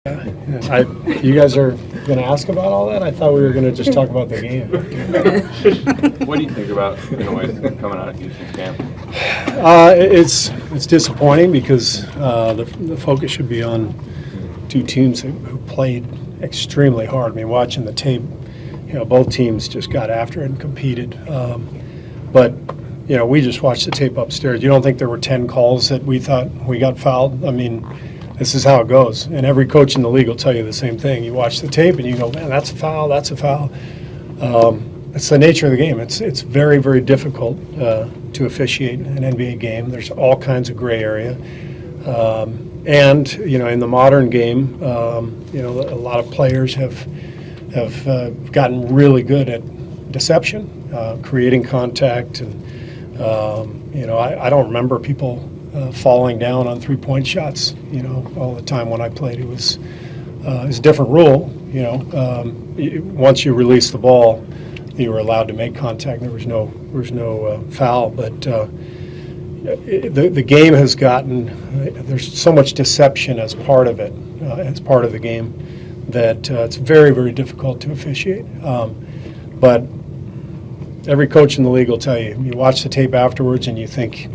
You guys are going to ask about all that? I thought we were going to just talk about the game. What do you think about coming out of Houston's camp? It's disappointing because the focus should be on two teams who played extremely hard. I mean, watching the tape, both teams just got after it and competed. But we just watched the tape upstairs. You don't think there were 10 calls that we thought we got fouled? I mean, this is how it goes. And every coach in the league will tell you the same thing. You watch the tape and you go, man, that's a foul, that's a foul. It's the nature of the game. It's very, very difficult to officiate an NBA game. There's all kinds of gray area. And in the modern game, a lot of players have gotten really good at deception, creating contact. And, I don't remember people falling down on three-point shots, all the time when I played. It was a different rule, once you release the ball, you were allowed to make contact. There was no foul, but the game has gotten, there's so much deception as part of it, as part of the game, that it's very, very difficult to officiate. But every coach in the league will tell you, you watch the tape afterwards and you think,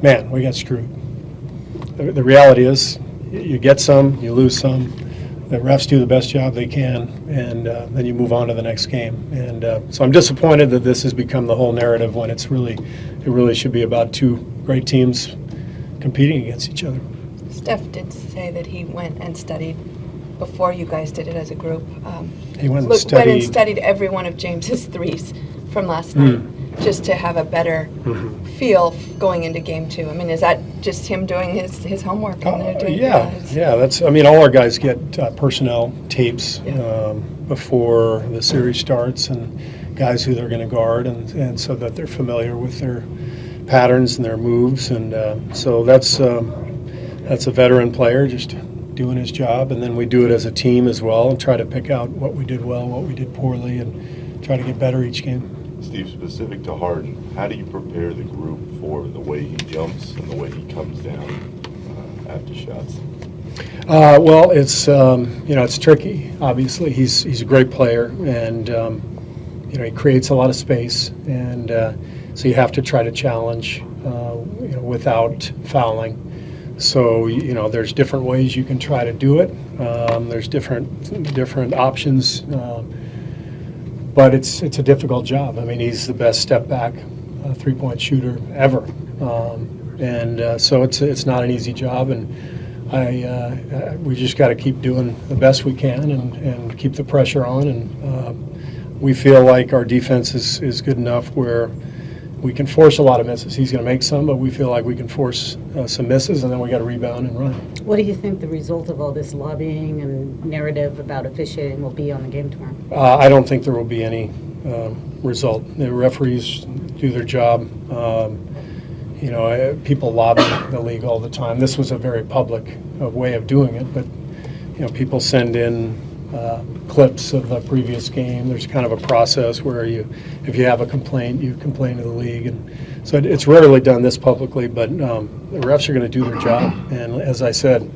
man, we got screwed. The reality is you get some, you lose some. The refs do the best job they can, and then you move on to the next game. And so I'm disappointed that this has become the whole narrative when it really should be about two great teams competing against each other. Steph did say that he went and studied before you guys did it as a group. He went and studied every one of James's threes from last night, just to have a better feel going into game two. I mean, is that just him doing his homework? Yeah. That's. I mean, all our guys get personnel tapes before the series starts, and guys who they're going to guard, and so that they're familiar with their patterns and their moves, and so that's a veteran player just doing his job, and then we do it as a team as well, and try to pick out what we did well, what we did poorly, and try to get better each game. Steve, specific to Harden, how do you prepare the group for the way he jumps and the way he comes down after shots? Well, it's tricky. Obviously, he's a great player, and he creates a lot of space, and so you have to try to challenge, without fouling. So there's different ways you can try to do it. There's different options. But it's a difficult job. I mean, he's the best step-back three-point shooter ever, and so it's not an easy job. And we just got to keep doing the best we can and keep the pressure on. And we feel like our defense is good enough where we can force a lot of misses. He's going to make some, but we feel like we can force some misses, and then we got to rebound and run. What do you think the result of all this lobbying and narrative about officiating will be on the game tomorrow? I don't think there will be any result. The referees do their job. People lobby the league all the time. This was a very public way of doing it, but people send in clips of a previous game. There's kind of a process where if you have a complaint, you complain to the league, and so it's rarely done this publicly. But the refs are going to do their job, and as I said,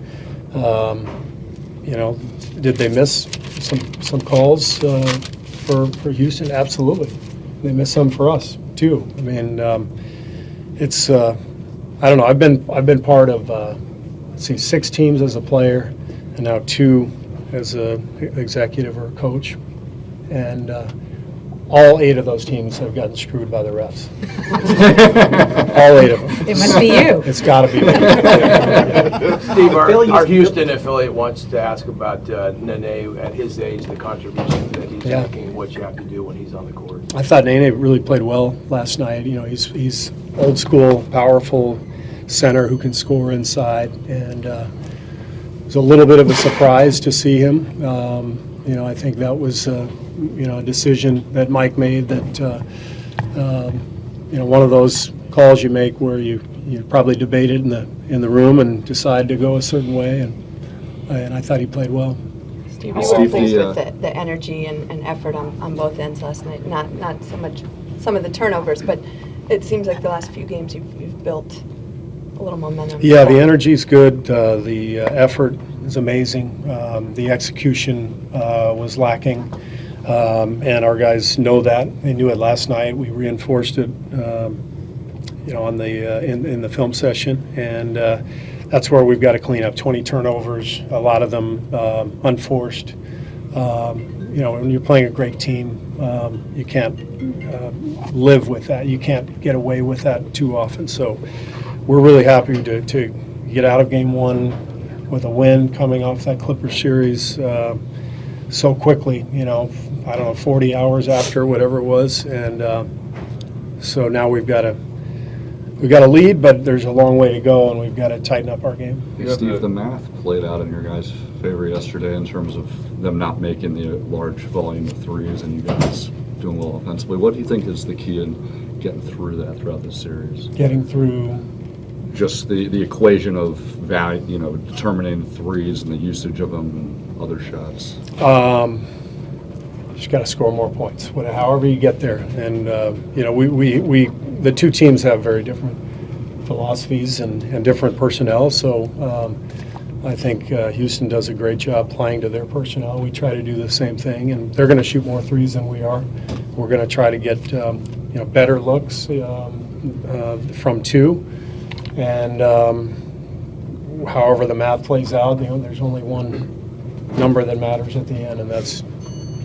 did they miss some calls for Houston? Absolutely, they missed some for us too. I mean, it's I don't know. I've been part of 6 teams as a player, and now 2 as an executive or a coach, and all 8 of those teams have gotten screwed by the refs. All 8 of them. It must be you. It's got to be me. Steve, our Houston affiliate wants to ask about Nene at his age, the contributions that he's making, and what you have to do when he's on the court. I thought Nene really played well last night. He's old school, powerful center who can score inside, and it was a little bit of a surprise to see him. I think that was a decision that Mike made that one of those calls you make where you probably debated in the room and decide to go a certain way, and I thought he played well. Steve, you were pleased with the energy and effort on both ends last night. Not so much some of the turnovers, but it seems like the last few games you've built a little momentum. Yeah, the energy's good. The effort is amazing. The execution was lacking, and our guys know that. They knew it last night. We reinforced it, on the in the film session, and that's where we've got to clean up. 20 turnovers, a lot of them unforced. When you're playing a great team, you can't live with that. You can't get away with that too often. So we're really happy to get out of game one with a win coming off that Clippers series so quickly, I don't know, 40 hours after, whatever it was. And so now we've got a lead, but there's a long way to go, and we've got to tighten up our game. Hey, Steve, the math played out in your guys' favor yesterday in terms of them not making the large volume of threes and you guys doing well offensively. What do you think is the key in getting through that throughout this series? Getting through just the equation of value, determining threes and the usage of them and other shots. Just got to score more points, however you get there. And we the two teams have very different philosophies and different personnel. So I think Houston does a great job playing to their personnel. We try to do the same thing, and they're going to shoot more threes than we are. We're going to try to get better looks from two. And however the math plays out, there's only one number that matters at the end, and that's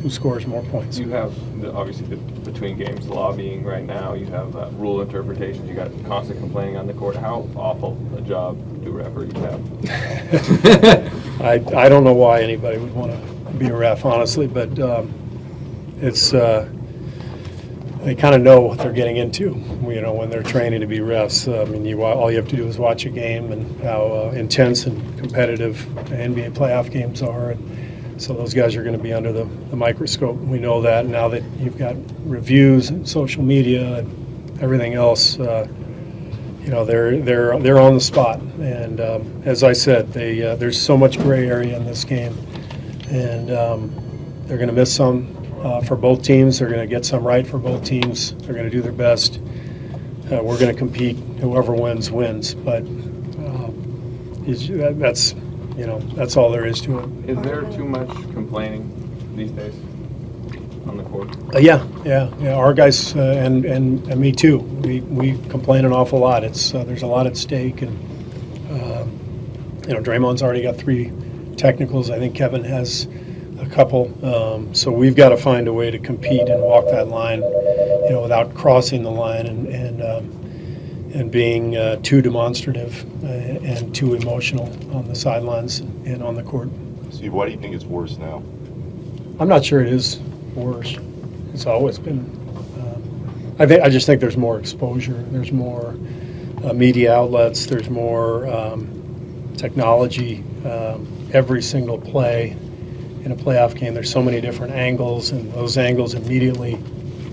who scores more points. You have, obviously, between games lobbying right now. You have rule interpretations. You got constant complaining on the court. How awful a job do referees have? I don't know why anybody would want to be a ref, honestly, but it's they kind of know what they're getting into, when they're training to be refs. All you have to do is watch a game and how intense and competitive NBA playoff games are. And so those guys are going to be under the microscope. We know that now that you've got reviews and social media and everything else. They're on the spot. And as I said, there's so much gray area in this game, and they're going to miss some. For both teams, they're going to get some right for both teams. They're going to do their best. We're going to compete. Whoever wins, wins. But that's all there is to it. Is there too much complaining these days on the court? Yeah. Our guys and me too. We complain an awful lot. There's a lot at stake, and Draymond's already got 3 technicals. I think Kevin has a couple. So we've got to find a way to compete and walk that line, without crossing the line and being too demonstrative and too emotional on the sidelines and on the court. Steve, why do you think it's worse now? I'm not sure it is worse. It's always been. I just think there's more exposure. There's more media outlets. There's more technology. Every single play in a playoff game, there's so many different angles, and those angles immediately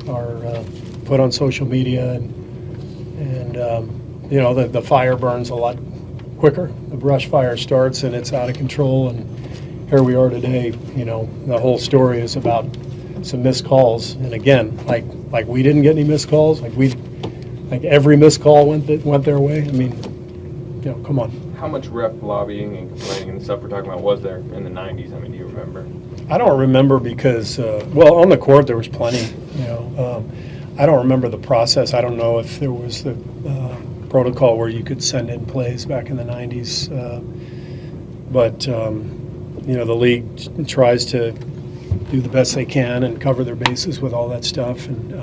are put on social media, and the fire burns a lot quicker. The brush fire starts, and it's out of control. And here we are today. The whole story is about some missed calls, and again, like we didn't get any missed calls. Like every missed call went their way. Come on. How much ref lobbying and complaining and stuff we're talking about was there in the 90s? Do you remember? I don't remember because, on the court there was plenty. I don't remember the process. I don't know if there was the protocol where you could send in plays back in the 90s. But the league tries to do the best they can and cover their bases with all that stuff and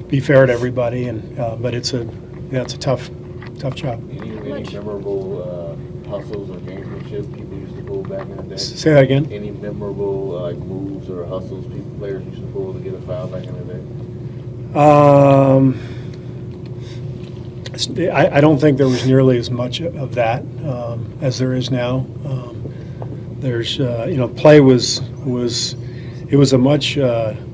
be fair to everybody. But it's a tough job. Any memorable hustles or gamesmanship people used to pull back in the day? Say that again. Any memorable moves or hustles players used to pull to get a foul back in the day? I don't think there was nearly as much of that as there is now. There's play was it was a much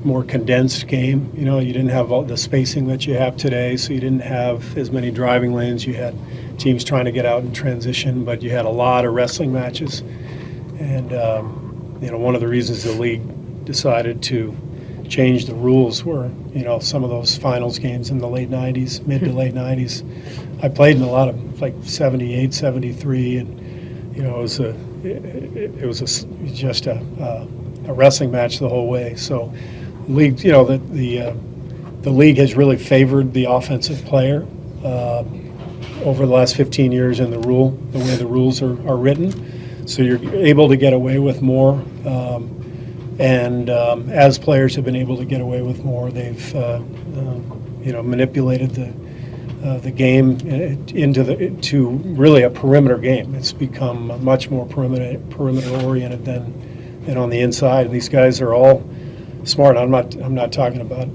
more condensed game. You didn't have all the spacing that you have today, so you didn't have as many driving lanes. You had teams trying to get out in transition, but you had a lot of wrestling matches. And one of the reasons the league decided to change the rules were some of those finals games in the late 90s, mid to late 90s. I played in a lot of 78, 73, and it was it was just a wrestling match the whole way. So, league, the league has really favored the offensive player over the last 15 years in the way the rules are written. So you're able to get away with more. And as players have been able to get away with more, they've manipulated the game to really a perimeter game. It's become much more perimeter oriented than on the inside. These guys are all smart. I'm not talking about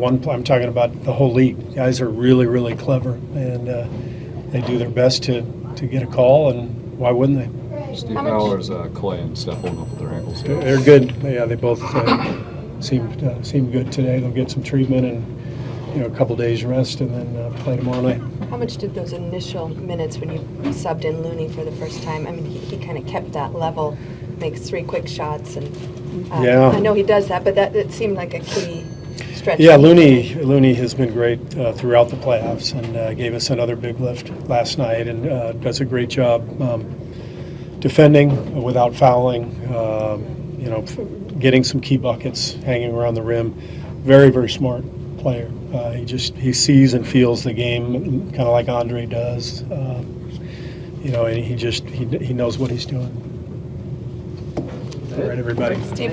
I'm talking about the whole league. Guys are really, really clever, and they do their best to get a call, and why wouldn't they? Steve, how is Clay and Steph holding up with their ankles? They're good. Yeah, they both seem good today. They'll get some treatment and a couple days rest, and then play tomorrow night. How much did those initial minutes when you subbed in Looney for the first time? I mean, he kind of kept that level, makes 3 quick shots, and Yeah. I know he does that, but it seemed like a key stretch. Yeah, Looney has been great throughout the playoffs, and gave us another big lift last night, and does a great job defending without fouling. Getting some key buckets, hanging around the rim. Very, very smart player. He sees and feels the game, kind of like Andre does. And he knows what he's doing. All right, everybody. Steve.